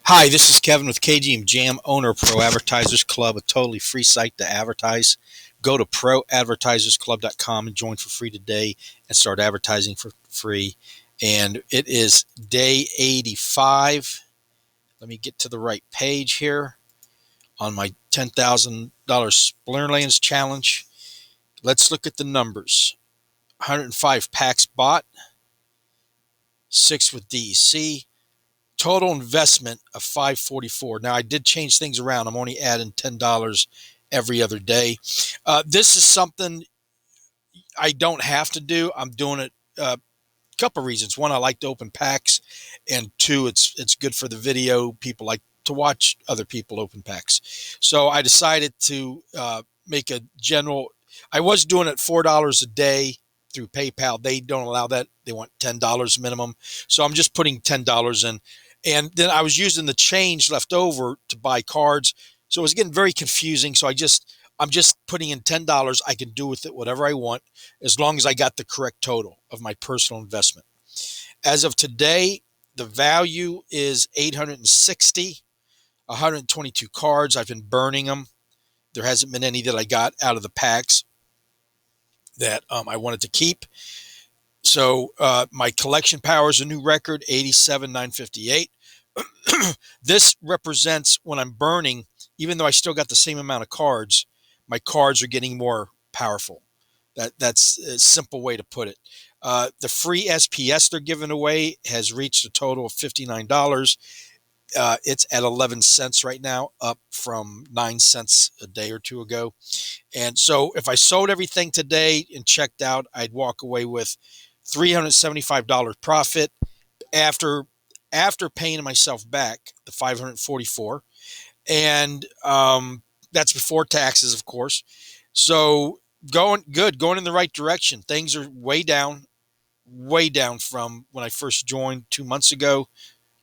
Hi, this is Kevin with KGM Jam, owner of Pro Advertisers Club, a totally free site to advertise. Go to ProAdvertisersClub.com and join for free today and start advertising for free. And it is day 85. Let me get to the right page here on my $10,000 Splinterlands challenge. Let's look at the numbers. 105 packs bought, 6 with DEC, total investment of $544. Now I did change things around. I'm only adding $10 every other day. This is something I don't have to do. I'm doing it a couple of reasons. One, I like to open packs, and two, it's good for the video. People like to watch other people open packs. So I decided to make a general. I was doing it $4 a day through PayPal. They don't allow that. They want $10 minimum. So I'm just putting $10 in. And then I was using the change left over to buy cards. So it was getting very confusing. So I'm just putting in $10. I can do with it whatever I want as long as I got the correct total of my personal investment. As of today, the value is 860, 122 cards. I've been burning them. There hasn't been any that I got out of the packs that I wanted to keep. So my collection power is a new record, 87,958. This represents when I'm burning, even though I still got the same amount of cards, my cards are getting more powerful. That's a simple way to put it. The free SPS they're giving away has reached a total of $59. It's at 11 cents right now, up from 9 cents a day or two ago. And so if I sold everything today and checked out, I'd walk away with $375 profit after paying myself back the 544, and that's before taxes, of course. So going good, going in the right direction. Things are way down from when I first joined 2 months ago.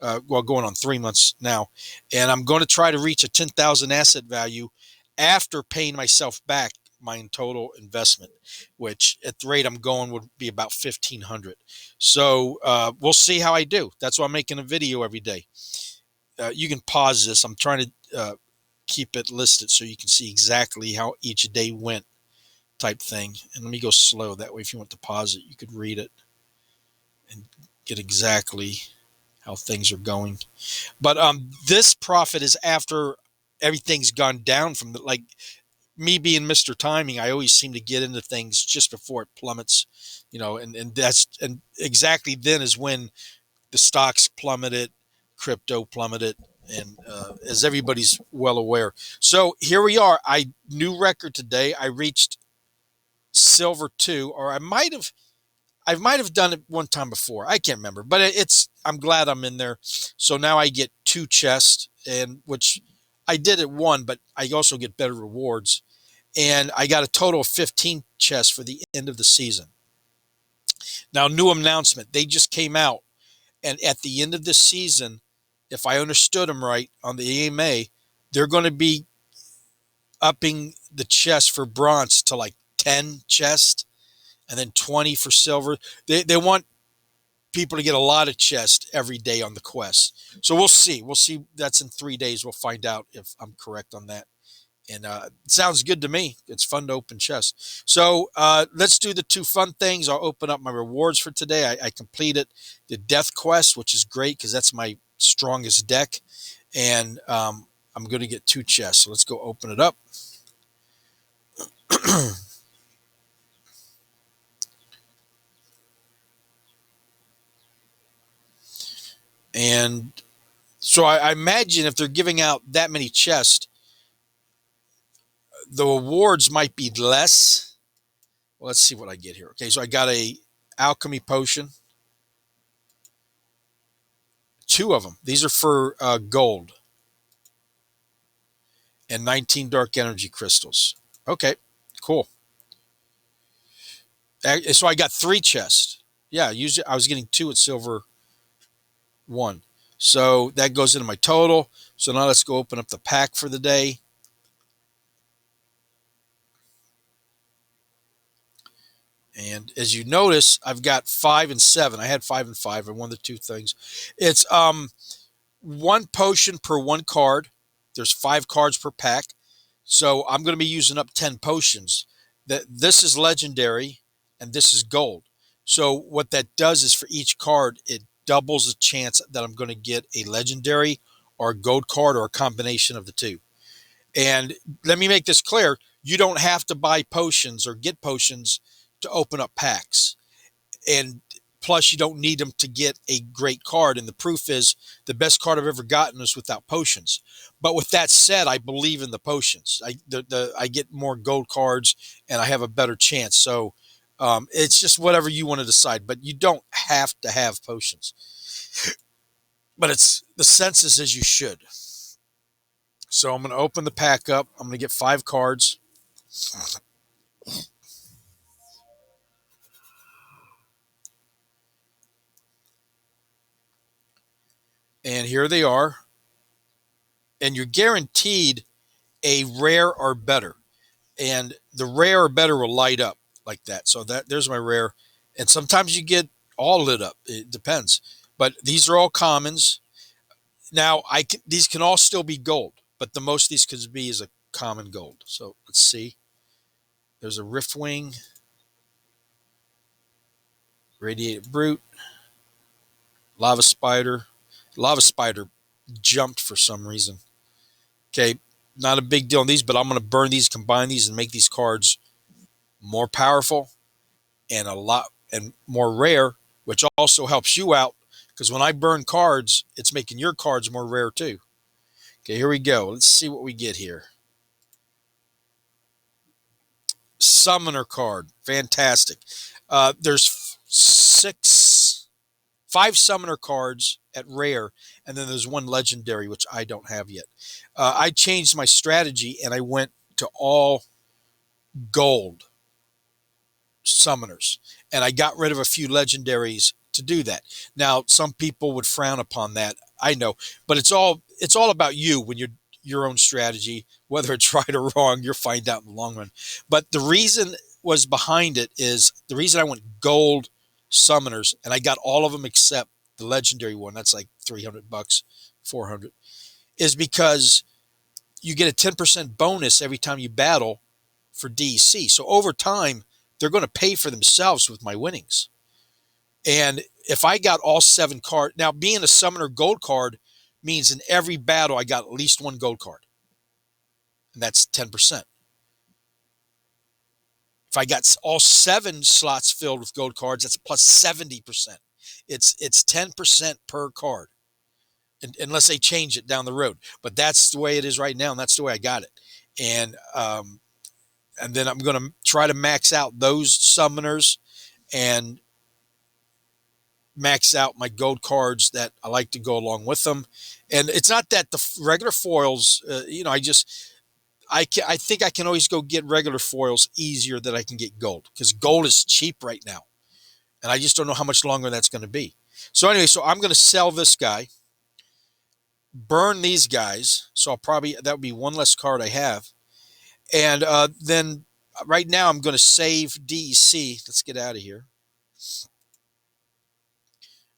Well, going on 3 months now, and I'm going to try to reach a 10,000 asset value after paying myself back my total investment, which at the rate I'm going would be about 1,500. So we'll see how I do. That's why I'm making a video every day. You can pause this. I'm trying to keep it listed so you can see exactly how each day went, type thing. And let me go slow. That way, if you want to pause it, you could read it and get exactly how things are going. But this profit is after everything's gone down from the, like me being Mr. Timing, I always seem to get into things just before it plummets, and exactly then is when the stocks plummeted, crypto plummeted, and as everybody's well aware. So here we are. New record today. I reached silver 2, or I might have done it one time before. I can't remember, but I'm glad I'm in there. So now I get 2 chests, and which I did at 1, but I also get better rewards. And I got a total of 15 chests for the end of the season. Now, new announcement. They just came out, and at the end of this season, if I understood them right on the AMA, they're going to be upping the chest for bronze to like 10 chests and then 20 for silver. They want people to get a lot of chests every day on the quest. So we'll see. We'll see. That's in 3 days. We'll find out if I'm correct on that. And it sounds good to me. It's fun to open chests. So let's do the 2 fun things. I'll open up my rewards for today. I completed the Death Quest, which is great because that's my strongest deck. And I'm going to get 2 chests. So let's go open it up. And so I imagine if they're giving out that many chests, the rewards might be less. Well, let's see what I get here. Okay, so I got a alchemy potion. 2 of them. These are for gold. And 19 dark energy crystals. Okay, cool. So I got 3 chests. Yeah, usually I was getting 2 at silver 1. So that goes into my total. So now let's go open up the pack for the day. And as you notice, I've got 5 and 7. I had 5 and 5. I won the 2 things. It's one potion per one card. There's 5 cards per pack. So I'm going to be using up 10 potions. This is legendary and this is gold. So what that does is for each card, it doubles the chance that I'm going to get a legendary or a gold card or a combination of the two. And let me make this clear. You don't have to buy potions or get potions to open up packs. And plus, you don't need them to get a great card. And the proof is the best card I've ever gotten is without potions. But with that said, I believe in the potions. I get more gold cards and I have a better chance. So it's just whatever you want to decide. But you don't have to have potions. But it's the census is you should. So I'm going to open the pack up. I'm going to get 5 cards. And here they are. And you're guaranteed a rare or better. And the rare or better will light up like that. So there's my rare. And sometimes you get all lit up. It depends. But these are all commons. Now, these can all still be gold, but the most these could be is a common gold. So let's see. There's a Riftwing, Radiated Brute, Lava Spider. Lava Spider jumped for some reason. Okay, not a big deal on these, but I'm going to burn these, combine these, and make these cards more powerful and a lot and more rare, which also helps you out because when I burn cards, it's making your cards more rare too. Okay, here we go. Let's see what we get here. Summoner card, fantastic. There's 5 summoner cards at rare, and then there's 1 legendary, which I don't have yet. I changed my strategy and I went to all gold summoners, and I got rid of a few legendaries to do that. Now, some people would frown upon that, I know, but it's all about you when you're your own strategy, whether it's right or wrong, you'll find out in the long run. But the reason was behind it is the reason I went gold summoners, and I got all of them except the legendary one. That's like $300, 400, is because you get a 10% bonus every time you battle for DC. So over time, they're going to pay for themselves with my winnings. And if I got all 7 cards, now being a summoner gold card means in every battle I got at least 1 gold card. And that's 10%. If I got all 7 slots filled with gold cards, that's plus 70%. It's 10% per card, unless they change it down the road. But that's the way it is right now, and that's the way I got it. And then I'm going to try to max out those summoners and max out my gold cards that I like to go along with them. And it's not that the regular foils, I think I can always go get regular foils easier than I can get gold because gold is cheap right now. And I just don't know how much longer that's going to be. So anyway, so I'm going to sell this guy, burn these guys. So that would be 1 less card I have. And then right now I'm going to save DEC. Let's get out of here.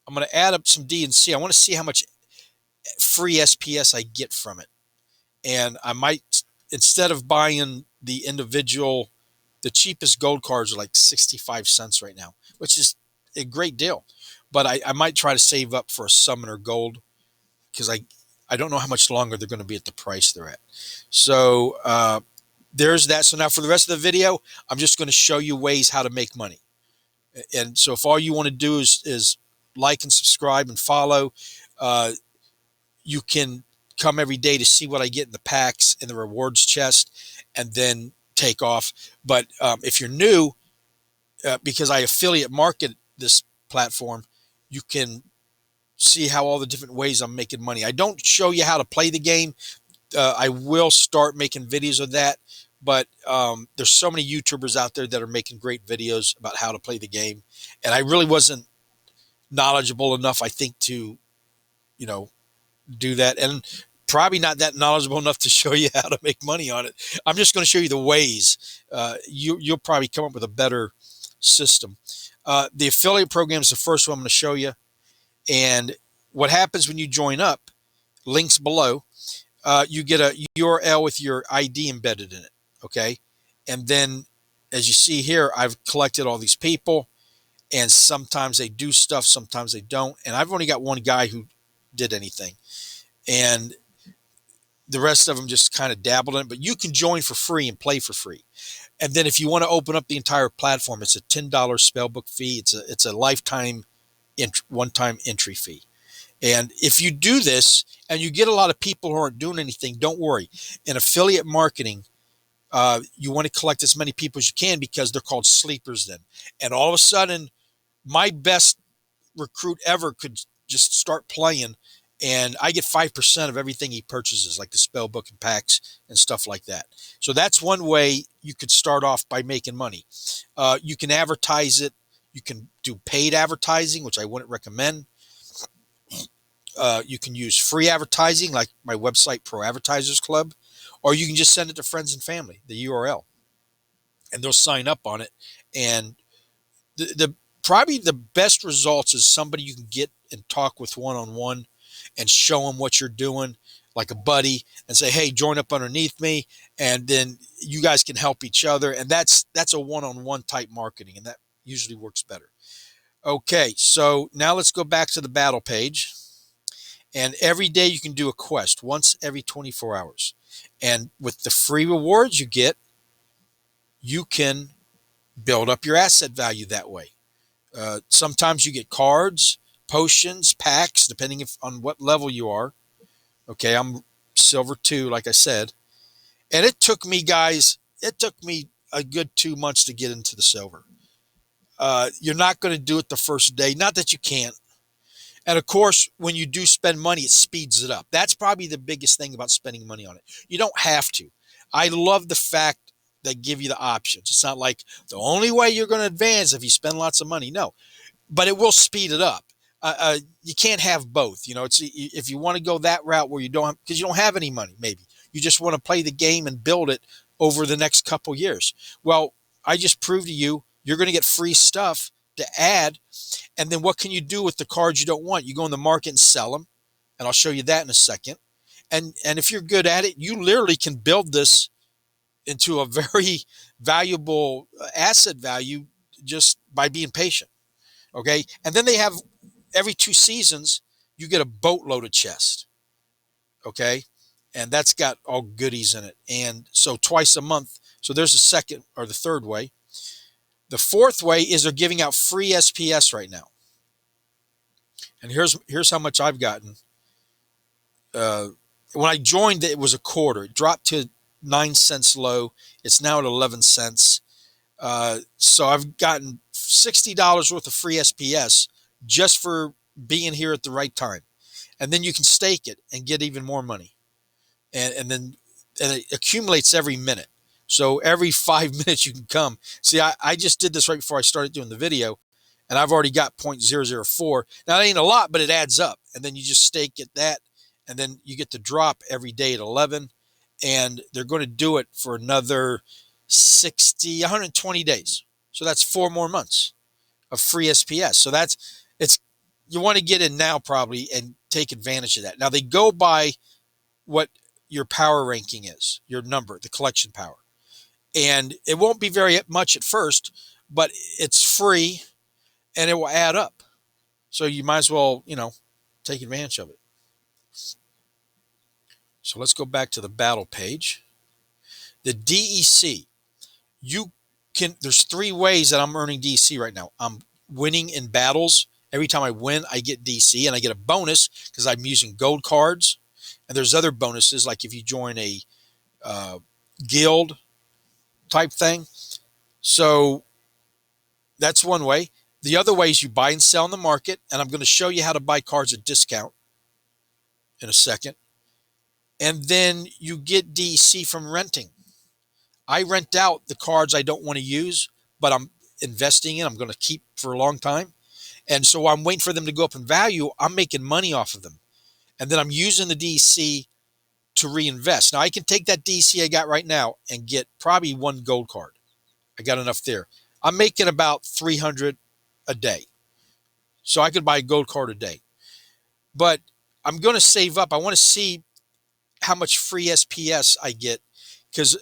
I'm going to add up some D&C. I want to see how much free SPS I get from it. And I might, instead of buying the individual, the cheapest gold cards are like 65 cents right now, which is a great deal. But I might try to save up for a summoner gold because I don't know how much longer they're going to be at the price they're at. So there's that. So now for the rest of the video, I'm just going to show you ways how to make money. And so if all you want to do is like and subscribe and follow, you can come every day to see what I get in the packs in the rewards chest and then take off. But if you're new, because I affiliate market this platform, you can see how all the different ways I'm making money. I don't show you how to play the game. I will start making videos of that, but there's so many YouTubers out there that are making great videos about how to play the game. And I really wasn't knowledgeable enough, I think, to, do that. And probably not that knowledgeable enough to show you how to make money on it. I'm just going to show you the ways. You'll probably come up with a better system. The affiliate program is the first one I'm going to show you. And what happens when you join up links below. You get a URL with your ID embedded in it. Okay. And then as you see here, I've collected all these people, and sometimes they do stuff, sometimes they don't. And I've only got one guy who did anything, and the rest of them just kind of dabbled in it. But you can join for free and play for free. And then if you want to open up the entire platform, it's a $10 spellbook fee. It's a lifetime one-time entry fee. And if you do this and you get a lot of people who aren't doing anything, don't worry. In affiliate marketing, you want to collect as many people as you can, because they're called sleepers then. And all of a sudden, my best recruit ever could just start playing, and I get 5% of everything he purchases, like the spell book and packs and stuff like that. So that's one way you could start off by making money. You can advertise it. You can do paid advertising, which I wouldn't recommend. You can use free advertising, like my website, ProAdvertisersClub, or you can just send it to friends and family, the URL, and they'll sign up on it. And the probably the best results is somebody you can get and talk with one-on-one and show them what you're doing, like a buddy, and say, hey, join up underneath me, and then you guys can help each other. And that's a one-on-one type marketing, and that usually works better. Okay, so now let's go back to the battle page. And every day you can do a quest once every 24 hours. And with the free rewards you get, you can build up your asset value that way. Sometimes you get cards, potions, packs, depending on what level you are. Okay, I'm silver 2, like I said. And it took me a good 2 months to get into the silver. You're not going to do it the first day. Not that you can't. And of course, when you do spend money, it speeds it up. That's probably the biggest thing about spending money on it. You don't have to. I love the fact they give you the options. It's not like the only way you're going to advance if you spend lots of money. No, but it will speed it up. You can't have both. You know, it's if you want to go that route where you don't, because you don't have any money, maybe you just want to play the game and build it over the next couple years. Well, I just proved to you, you're going to get free stuff to add. And then what can you do with the cards you don't want? You go in the market and sell them. And I'll show you that in a second. And if you're good at it, you literally can build this into a very valuable asset value just by being patient. Okay. And then they have every 2 seasons, you get a boatload of chest. Okay. And that's got all goodies in it. And so twice a month. So there's a second or the third way. The fourth way is they're giving out free SPS right now. And here's how much I've gotten. When I joined, it was a quarter. It dropped to 9 cents low. It's now at 11 cents. So I've gotten $60 worth of free SPS just for being here at the right time. And then you can stake it and get even more money. And it accumulates every minute. So every 5 minutes you can come. See, I just did this right before I started doing the video, and I've already got 0.004. Now, that ain't a lot, but it adds up. And then you just stake at that, and then you get the drop every day at 11. And they're going to do it for another 120 days. So that's 4 more months of free SPS. So you want to get in now probably and take advantage of that. Now, they go by what your power ranking is, your number, the collection power. And it won't be very much at first, but it's free and it will add up. So you might as well, take advantage of it. So let's go back to the battle page. The DEC, there's 3 ways that I'm earning DEC right now. I'm winning in battles. Every time I win, I get DC, and I get a bonus because I'm using gold cards. And there's other bonuses, like if you join a guild type thing. So that's one way. The other way is you buy and sell in the market, and I'm going to show you how to buy cards at discount in a second. And then you get DC from renting. I rent out the cards I don't want to use, but I'm investing in. I'm going to keep for a long time. And so I'm waiting for them to go up in value. I'm making money off of them. And then I'm using the DC to reinvest. Now, I can take that DC I got right now and get probably 1 gold card. I got enough there. I'm making about 300 a day. So I could buy a gold card a day. But I'm going to save up. I want to see how much free SPS I get, because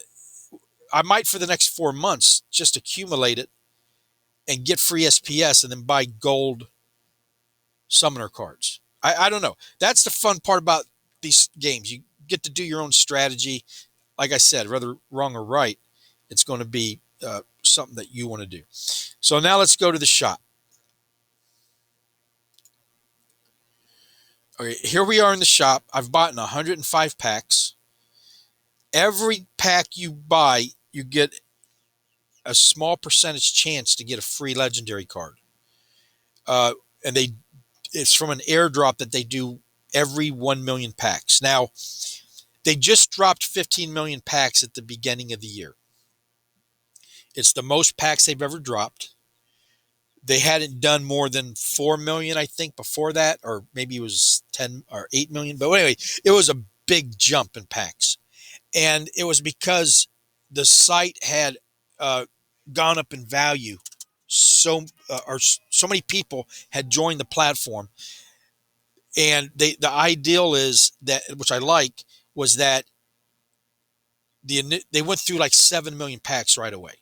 I might for the next 4 months just accumulate it and get free SPS and then buy gold summoner cards. I don't know. That's the fun part about these games. You get to do your own strategy. Like I said, whether wrong or right, it's going to be something that you want to do. So now let's go to the shop. Okay, here we are in the shop. I've bought 105 packs. Every pack you buy, you get a small percentage chance to get a free legendary card. And it's from an airdrop that they do every 1 million packs. Now, they just dropped 15 million packs at the beginning of the year. It's the most packs they've ever dropped. They hadn't done more than 4 million, I think, before that, or maybe it was 10 or 8 million. But anyway, it was a big jump in packs. And it was because the site had gone up in value. So many people had joined the platform. And the ideal is that, which I like, was that they went through like 7 million packs right away.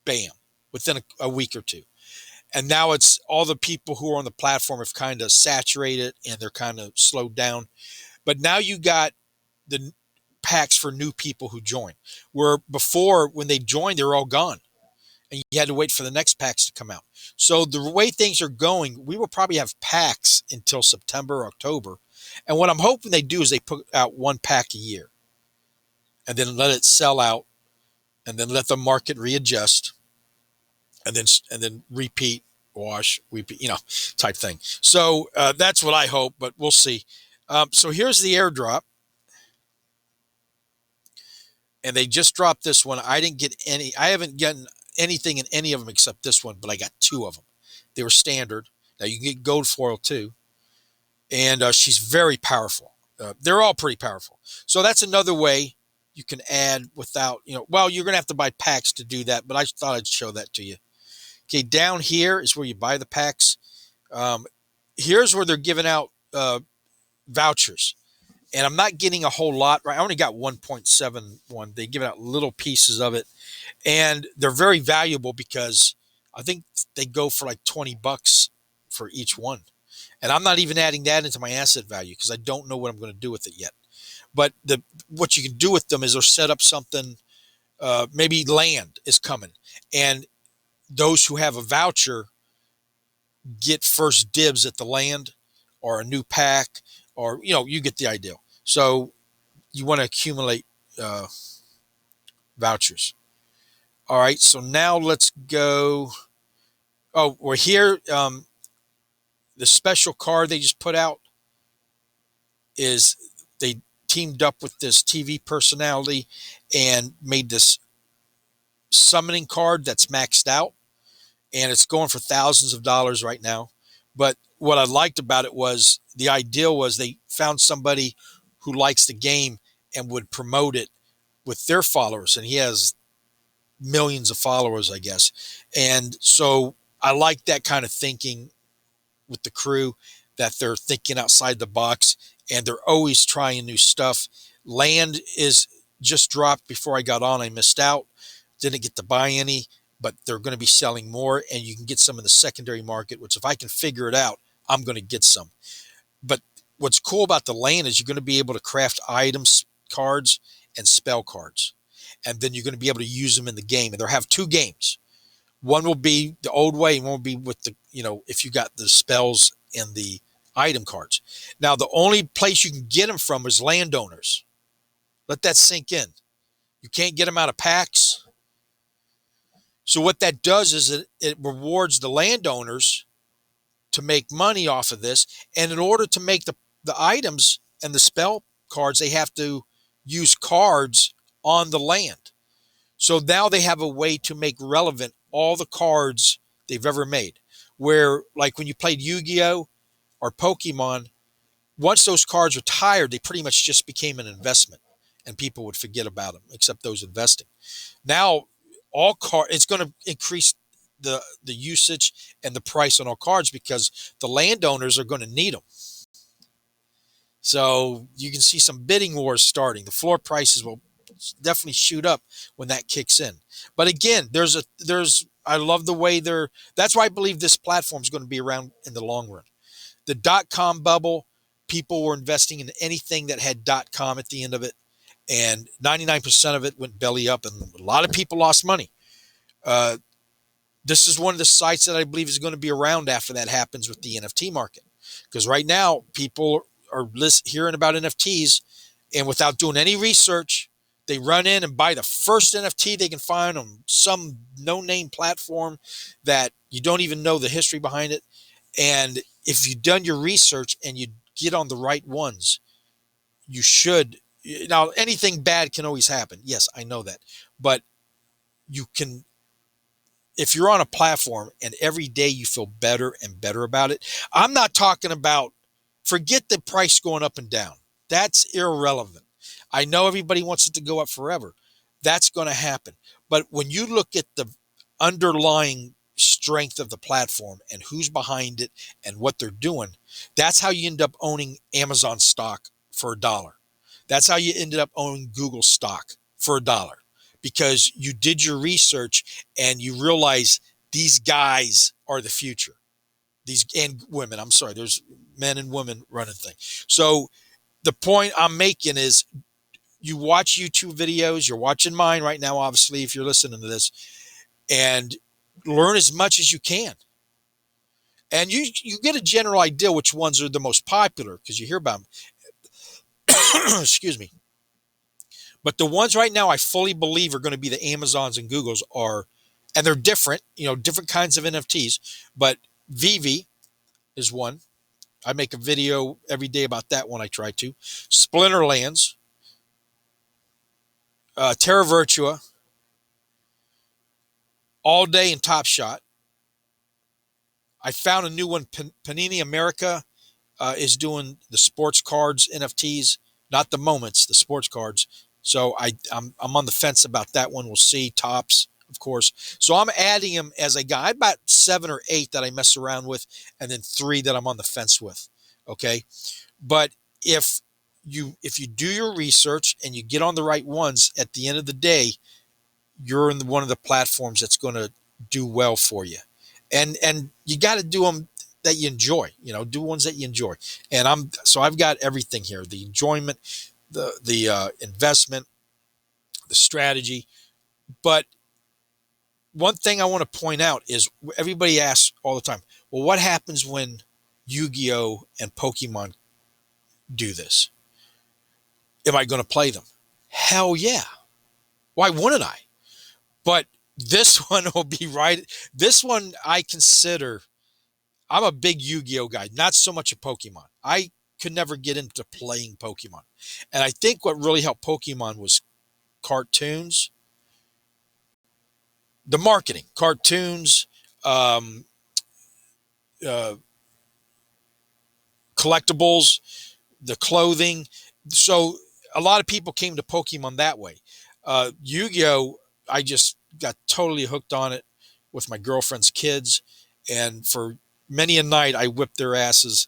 Bam, within a week or two. And now it's all the people who are on the platform have kind of saturated and they're kind of slowed down. But now you got the packs for new people who join, where before when they joined, they were all gone and you had to wait for the next packs to come out. So the way things are going, we will probably have packs until September, October. And what I'm hoping they do is they put out 1 pack a year and then let it sell out and then let the market readjust and then repeat, wash, repeat, type thing. So that's what I hope, but we'll see. So here's the airdrop. And they just dropped this one. I didn't get any. I haven't gotten anything in any of them except this one, but I got 2 of them. They were standard. Now you can get gold foil too. And she's very powerful. They're all pretty powerful. So that's another way you can add without, well, you're going to have to buy packs to do that, but I thought I'd show that to you. Okay, down here is where you buy the packs. Here's where they're giving out vouchers. And I'm not getting a whole lot, right? I only got 1.71. They give out little pieces of it. And they're very valuable because I think they go for like $20 for each one. And I'm not even adding that into my asset value because I don't know what I'm going to do with it yet. But what you can do with them is they'll set up something, maybe land is coming. And those who have a voucher get first dibs at the land or a new pack, or, you get the idea. So you want to accumulate vouchers. All right, so now let's go. Oh, we're here. The special card they just put out is they teamed up with this TV personality and made this summoning card that's maxed out. And it's going for thousands of dollars right now. But what I liked about it was the ideal was they found somebody who likes the game and would promote it with their followers. And he has millions of followers, I guess. And so I like that kind of thinking with the crew, that they're thinking outside the box and they're always trying new stuff. Land is just dropped before I got on. I missed out. Didn't get to buy any, but they're going to be selling more, and you can get some in the secondary market, which if I can figure it out, I'm going to get some. But what's cool about the land is you're going to be able to craft items, cards, and spell cards. And then you're going to be able to use them in the game. And they'll have 2 games. One will be the old way, and one will be with the, if you got the spells and the item cards. Now, the only place you can get them from is landowners. Let that sink in. You can't get them out of packs. So what that does is it rewards the landowners to make money off of this. And in order to make the items and the spell cards, they have to use cards on the land. So now they have a way to make relevant all the cards they've ever made. Where, like when you played Yu-Gi-Oh! Or Pokemon, once those cards retired, they pretty much just became an investment and people would forget about them, except those investing. Now, it's going to increase the usage and the price on all cards because the landowners are going to need them. So you can see some bidding wars starting. The floor prices will definitely shoot up when that kicks in. But again, I love the way that's why I believe this platform is going to be around in the long run. The dot-com bubble, people were investing in anything that had dot-com at the end of it, and 99% of it went belly up, and a lot of people lost money. Uh, this is one of the sites that I believe is going to be around after that happens with the NFT market. Because right now, people are hearing about NFTs, and without doing any research, they run in and buy the first NFT they can find on some no-name platform that you don't even know the history behind it. And if you've done your research and you get on the right ones, you should. Now, anything bad can always happen. Yes, I know that. But you can, if you're on a platform and every day you feel better and better about it. I'm not talking about, forget the price going up and down. That's irrelevant. I know everybody wants it to go up forever. That's going to happen. But when you look at the underlying strength of the platform and who's behind it and what they're doing, that's how you end up owning Amazon stock for $1. That's how you ended up owning Google stock for $1, because you did your research and you realize these guys are the future. These, and women, I'm sorry, there's men and women running things. So the point I'm making is, you watch YouTube videos, you're watching mine right now, obviously, if you're listening to this, and learn as much as you can. And you get a general idea which ones are the most popular because you hear about them. Excuse me. But the ones right now I fully believe are going to be the Amazons and Googles are, and they're different, different kinds of NFTs. But Vivi is one. I make a video every day about that one. I try to. Splinterlands, Terra Virtua, All Day, and Top Shot. I found a new one. Panini America is doing the sports cards NFTs, not the moments, the sports cards. So I'm on the fence about that one. We'll see. Tops, of course. So I'm adding them as I go. I about 7 or 8 that I mess around with, and then 3 that I'm on the fence with. Okay, but if you do your research and you get on the right ones, at the end of the day, you're in one of the platforms that's going to do well for you. And you got to do them that you enjoy, do ones that you enjoy. And I've got everything here: the enjoyment, the investment, the strategy. But one thing I want to point out is, everybody asks all the time, well, what happens when Yu-Gi-Oh and Pokemon do this? Am I going to play them? Hell yeah. Why wouldn't I? But this one will be right. This one I consider, I'm a big Yu-Gi-Oh guy, not so much a Pokemon. I could never get into playing Pokemon. And I think what really helped Pokemon was cartoons, the marketing, cartoons, um, uh, collectibles, the clothing. So a lot of people came to Pokemon that way. Yu-Gi-Oh, I just got totally hooked on it with my girlfriend's kids. And for many a night, I whipped their asses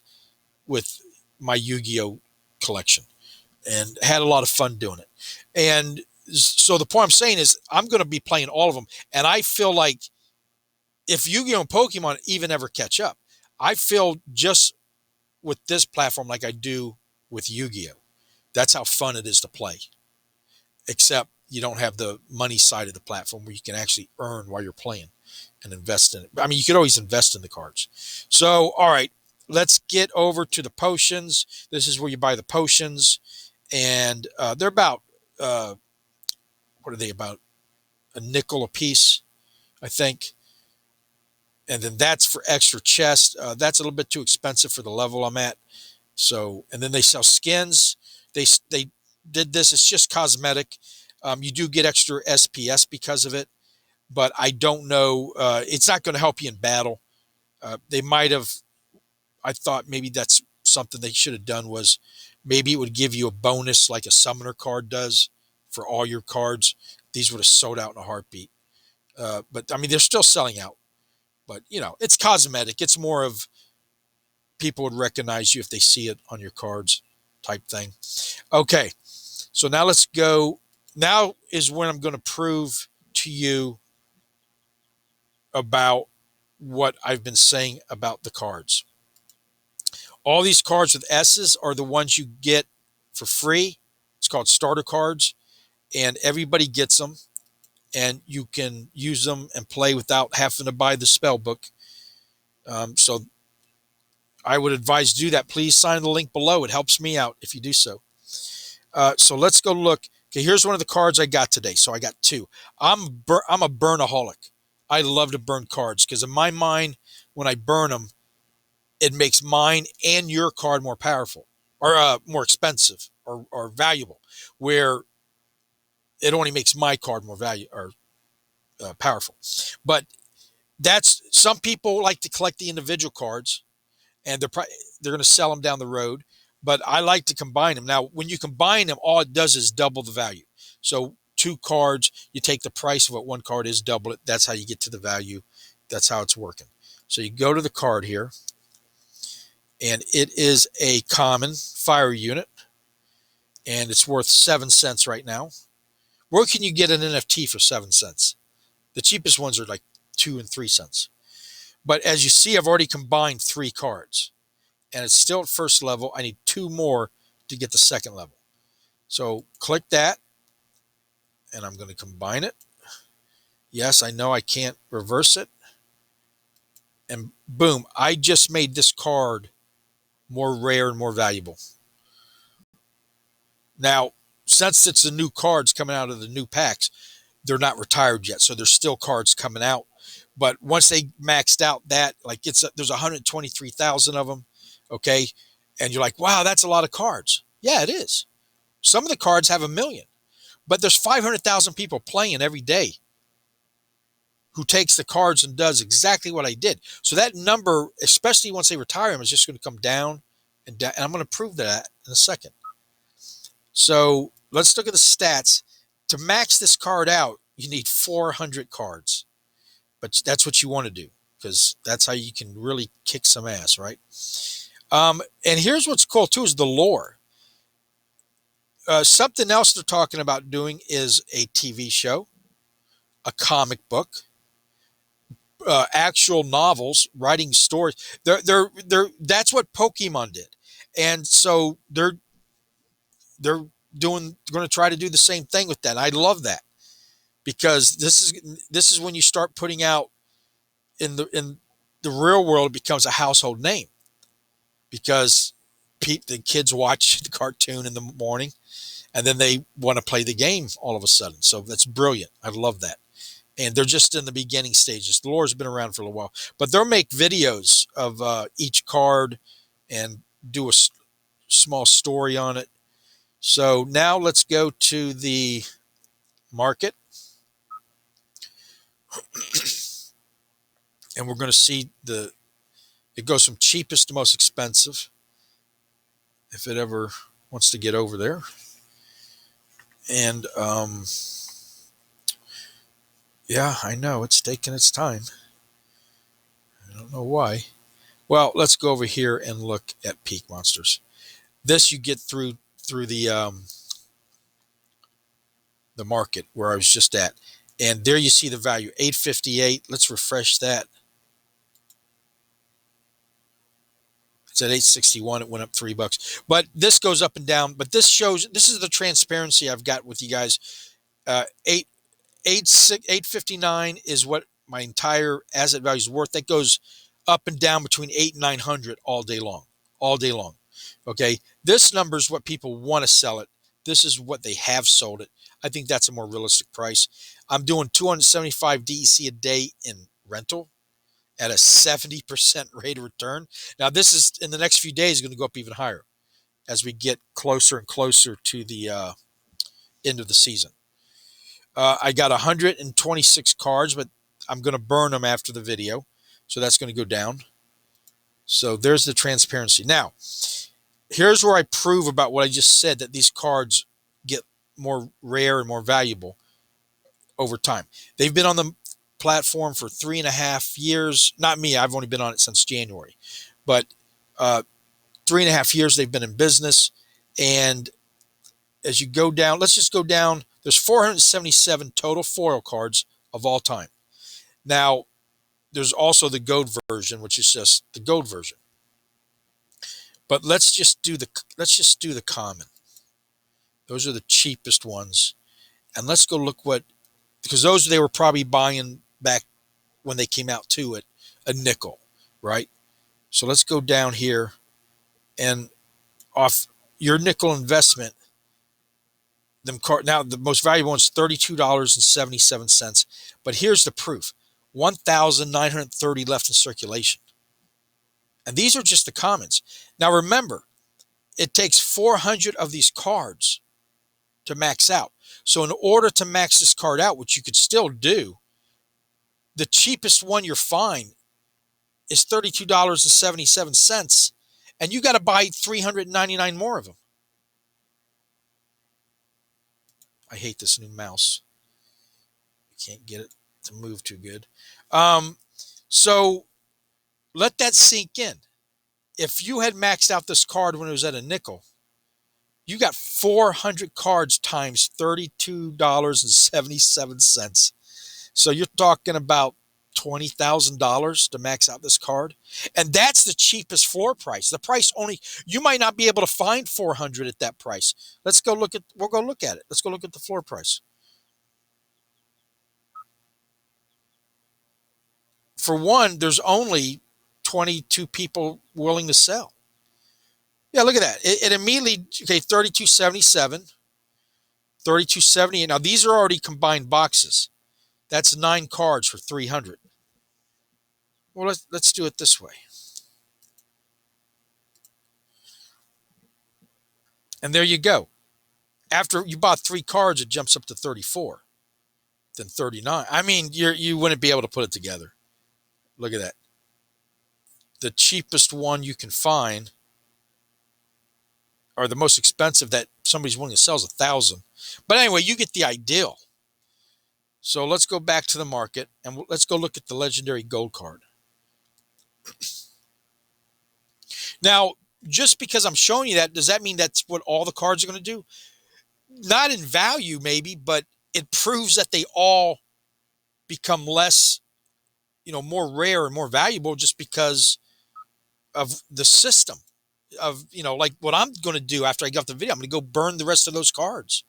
with my Yu-Gi-Oh collection and had a lot of fun doing it. And so the point I'm saying is, I'm going to be playing all of them. And I feel like if Yu-Gi-Oh and Pokemon even ever catch up, I feel just with this platform like I do with Yu-Gi-Oh. That's how fun it is to play. Except you don't have the money side of the platform where you can actually earn while you're playing and invest in it. I mean, you could always invest in the cards. So, all right, let's get over to the potions. This is where you buy the potions, and they're about, what are they, about a nickel a piece, I think. And then that's for extra chest. That's a little bit too expensive for the level I'm at. So, and then they sell skins. They did this. It's just cosmetic. You do get extra SPS because of it, but I don't know. It's not going to help you in battle. They might have. I thought maybe that's something they should have done, was maybe it would give you a bonus like a summoner card does for all your cards. These would have sold out in a heartbeat. But I mean, they're still selling out. But it's cosmetic. It's more of, people would recognize you if they see it on your cards. type thing. Okay, so now let's go. Now is when I'm going to prove to you about what I've been saying about the cards. All these cards with S's are the ones you get for free. It's called starter cards, and everybody gets them, and you can use them and play without having to buy the spell book. So I would advise do that. Please sign the link below. It helps me out if you do so. So let's go look. Okay, here's one of the cards I got today. So I got two. I'm a burnaholic. I love to burn cards because in my mind, when I burn them, it makes mine and your card more powerful or more expensive or valuable, where it only makes my card more powerful. But that's some people like to collect the individual cards, and they're going to sell them down the road. But I like to combine them. Now, when you combine them, all it does is double the value. So two cards, you take the price of what one card is, double it. That's how you get to the value. That's how it's working. So you go to the card here, and it is a common fire unit, and it's worth 7 cents right now. Where can you get an NFT for 7 cents? The cheapest ones are like 2 and 3 cents. But as you see, I've already combined 3 cards, and it's still at first level. I need 2 more to get the second level. So click that, and I'm going to combine it. Yes, I know I can't reverse it. And boom, I just made this card more rare and more valuable. Now, since it's the new cards coming out of the new packs, they're not retired yet, so there's still cards coming out. But once they maxed out that, like there's 123,000 of them, okay? And you're like, wow, that's a lot of cards. Yeah, it is. Some of the cards have 1 million, but there's 500,000 people playing every day who takes the cards and does exactly what I did. So that number, especially once they retire them, is just going to come down and down. And I'm going to prove that in a second. So let's look at the stats. To max this card out, you need 400 cards. But that's what you want to do, because that's how you can really kick some ass, right? And here's what's cool, too, is the lore. Something else they're talking about doing is a TV show, a comic book, actual novels, writing stories. That's what Pokemon did. And so they're going to try to do the same thing with that. I love that, because this is when you start putting out in the real world, it becomes a household name, because the kids watch the cartoon in the morning and then they want to play the game all of a sudden. So that's brilliant. I love that. And they're just in the beginning stages. The lore's been around for a little while, but they'll make videos of each card and do a small story on it. So now let's go to the market, and we're going to see it goes from cheapest to most expensive, if it ever wants to get over there. And yeah, I know it's taking its time. I don't know why. Well, let's go over here and look at peak monsters. This you get through the market where I was just at, and there you see the value 858. Let's refresh that. It's at 861. It went up $3, but this goes up and down. But this is the transparency I've got with you guys. 859 is what my entire asset value is worth. That goes up and down between 8 and 900 all day long. Okay, this number is what people want to sell it. This is what they have sold it. I think that's a more realistic price. I'm doing 275 DEC a day in rental at a 70% rate of return. Now, this is in the next few days going to go up even higher as we get closer and closer to the end of the season. I got 126 cards, but I'm going to burn them after the video, so that's going to go down. So there's the transparency. Now, here's where I prove about what I just said, that these cards get more rare and more valuable over time. They've been on the platform for 3.5 years. Not me. I've only been on it since January. But 3.5 years they've been in business, And as you go down, let's just go down. There's 477 total foil cards of all time. Now, there's also the gold version, which is just the gold version. But let's just do the common. Those are the cheapest ones. And let's go look because those they were probably buying back when they came out too at a nickel, right? So let's go down here and off your nickel investment. Now the most valuable one's $32.77. But here's the proof: 1,930 left in circulation, and these are just the commons. Now remember, it takes 400 of these cards to max out. So in order to max this card out, which you could still do, the cheapest one you'll find is $32.77, and you got to buy 399 more of them. I hate this new mouse. I can't get it to move too good. So let that sink in. If you had maxed out this card when it was at a nickel, you got 400 cards times $32.77. So you're talking about $20,000 to max out this card. And that's the cheapest floor price. The price you might not be able to find 400 at that price. We'll go look at it. Let's go look at the floor price. For one, there's only 22 people willing to sell. Yeah, look at that. It immediately, okay, 3277, 3270. Now these are already combined boxes. That's 9 cards for 300. Well, let's do it this way. And there you go. After you bought 3 cards, it jumps up to 34, then 39. I mean, you wouldn't be able to put it together. Look at that. The cheapest one you can find, or the most expensive that somebody's willing to sell, is 1,000. But anyway, you get the ideal. So let's go back to the market and let's go look at the legendary gold card. Now, just because I'm showing you that, does that mean that's what all the cards are going to do? Not in value, maybe, but it proves that they all become less, more rare and more valuable just because of the system of, like what I'm going to do after I get off the video. I'm going to go burn the rest of those cards.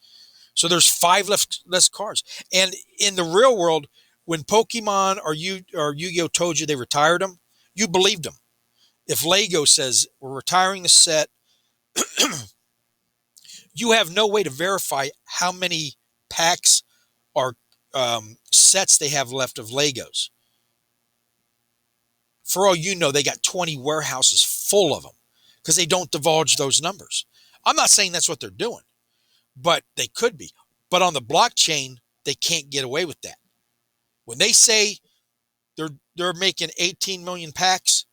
So there's 5 less cards. And in the real world, when Pokemon or Yu-Gi-Oh told you they retired them, you believed them. If Lego says we're retiring the set, you have no way to verify how many packs or sets they have left of Legos. For all you know, they got 20 warehouses full of them because they don't divulge those numbers. I'm not saying that's what they're doing, but they could be. But on the blockchain, they can't get away with that. When they say they're making 18 million packs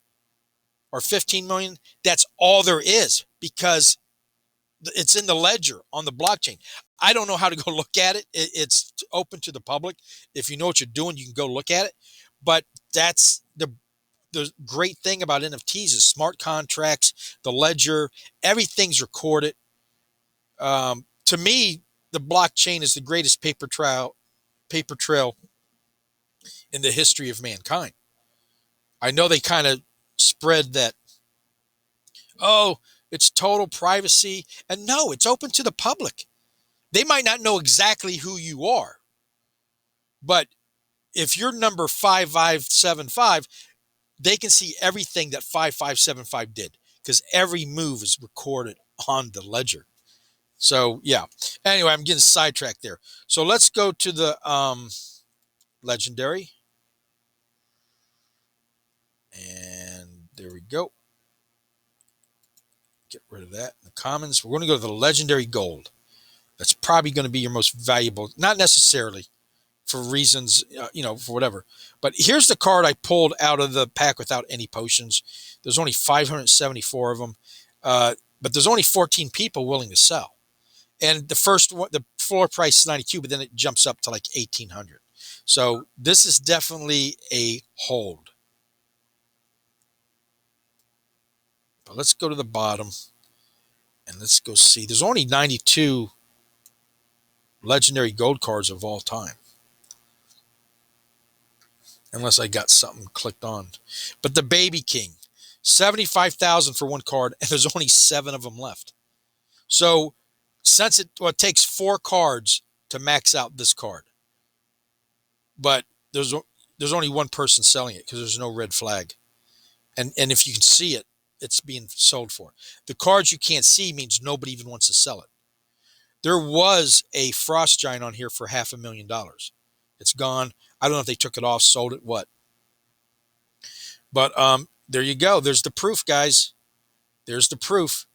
or 15 million, that's all there is because it's in the ledger on the blockchain. I don't know how to go look at it. It's open to the public. If you know what you're doing, you can go look at it. But that's the great thing about NFTs is smart contracts, the ledger, everything's recorded. To me, the blockchain is the greatest paper trail in the history of mankind. I know they kind of spread that, oh, it's total privacy. And no, it's open to the public. They might not know exactly who you are. But if you're number 5575, they can see everything that 5575 did because every move is recorded on the ledger. So, yeah. Anyway, I'm getting sidetracked there. So let's go to the legendary. And there we go. Get rid of that. The commons. We're going to go to the legendary gold. That's probably going to be your most valuable. Not necessarily for reasons, for whatever. But here's the card I pulled out of the pack without any potions. There's only 574 of them. But there's only 14 people willing to sell. And the first one, the floor price is 92, but then it jumps up to like 1,800. So this is definitely a hold. But let's go to the bottom. And let's go see. There's only 92 legendary gold cards of all time. Unless I got something clicked on. But the Baby King, 75,000 for one card, and there's only 7 of them left. So since it takes 4 cards to max out this card, but there's only one person selling it because there's no red flag, and if you can see it, it's being sold for. The cards you can't see means nobody even wants to sell it. There was a Frost Giant on here for $500,000. It's gone. I don't know if they took it off, sold it, what. But there you go. There's the proof, guys. There's the proof.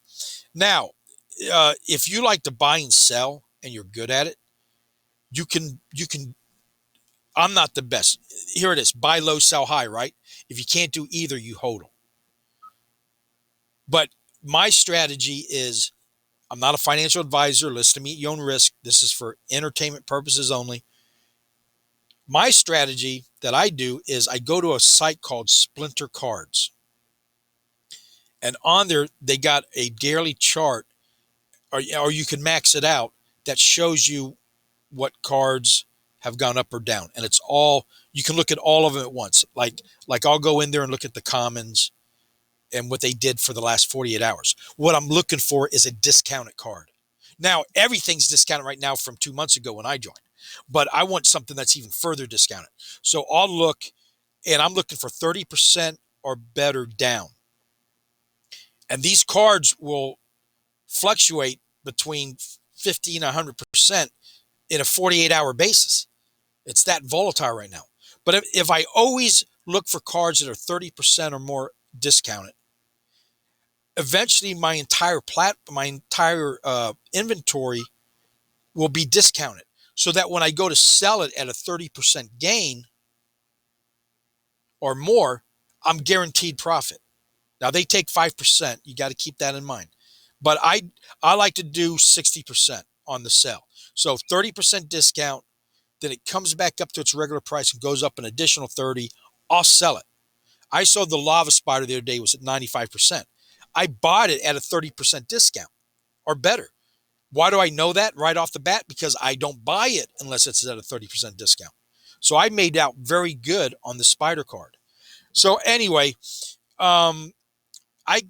Now, if you like to buy and sell and you're good at it, you can. I'm not the best. Here it is: buy low, sell high. Right? If you can't do either, you hold them. But my strategy is, I'm not a financial advisor. Listen to me at your own risk. This is for entertainment purposes only. My strategy that I do is I go to a site called Splinter Cards. And on there, they got a daily chart, or you can max it out, that shows you what cards have gone up or down. And it's all, you can look at all of them at once. Like I'll go in there and look at the commons and what they did for the last 48 hours. What I'm looking for is a discounted card. Now, everything's discounted right now from 2 months ago when I joined, but I want something that's even further discounted. So I'll look, and I'm looking for 30% or better down. And these cards will fluctuate between 50 and 100% in a 48-hour basis. It's that volatile right now. But if I always look for cards that are 30% or more discounted, eventually my entire inventory will be discounted, so that when I go to sell it at a 30% gain or more, I'm guaranteed profit. Now they take 5%. You got to keep that in mind. But I like to do 60% on the sell. So 30% discount, then it comes back up to its regular price and goes up an additional 30. I'll sell it. I saw the Lava Spider the other day was at 95%. I bought it at a 30% discount or better. Why do I know that right off the bat? Because I don't buy it unless it's at a 30% discount. So I made out very good on the Spider card. So anyway, I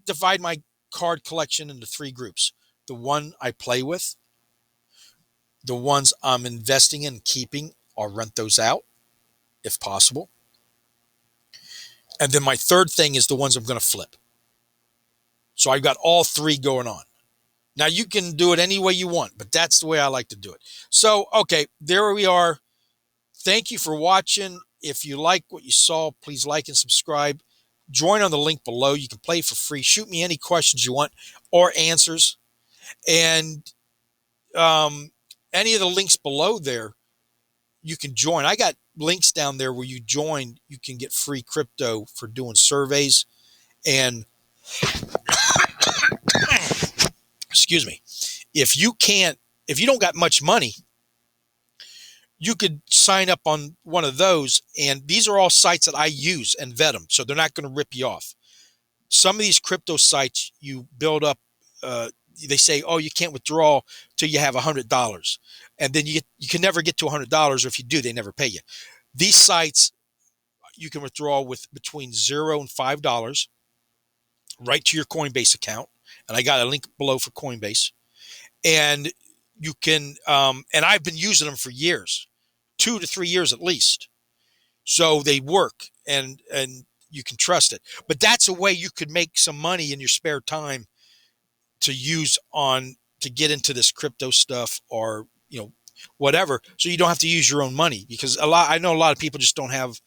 divide my card collection into 3 groups. The one I play with, the ones I'm investing in and keeping, I'll rent those out if possible. And then my third thing is the ones I'm going to flip. So I've got all 3 going on. Now you can do it any way you want, but that's the way I like to do it. So, okay, there we are. Thank you for watching. If you like what you saw, please like and subscribe. Join on the link below. You can play for free. Shoot me any questions you want or answers. And any of the links below there, you can join. I got links down there where you join. You can get free crypto for doing surveys. And excuse me, if you don't got much money, you could sign up on one of those. And these are all sites that I use and vet them, so they're not going to rip you off. Some of these crypto sites, you build up, they say, oh, you can't withdraw till you have $100. And then you can never get to $100, or if you do, they never pay you. These sites, you can withdraw with between $0 and $5 right to your Coinbase account. And I got a link below for Coinbase. And you can, and I've been using them for years, 2 to 3 years at least. So they work, and you can trust it. But that's a way you could make some money in your spare time to use to get into this crypto stuff, or, whatever. So you don't have to use your own money, because I know a lot of people just don't have,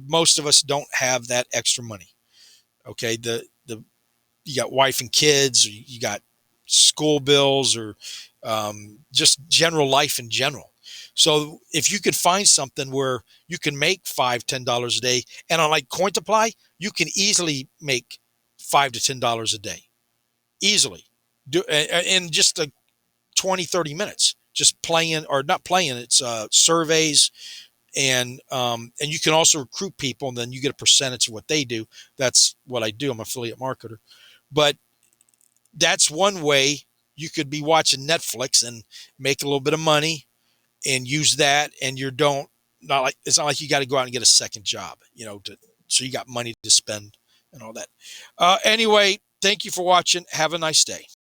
most of us don't have that extra money. Okay. You got wife and kids, or you got school bills, or just general life in general. So if you could find something where you can make $5, $10 a day, and on like Cointiply, you can easily make $5 to $10 a day, easily, in just 20, 30 minutes, just playing, or not playing. It's surveys, and you can also recruit people, and then you get a percentage of what they do. That's what I do. I'm an affiliate marketer. But that's one way you could be watching Netflix and make a little bit of money and use that. And you don't, not like, it's not like you got to go out and get a second job, so you got money to spend and all that. Anyway, thank you for watching. Have a nice day.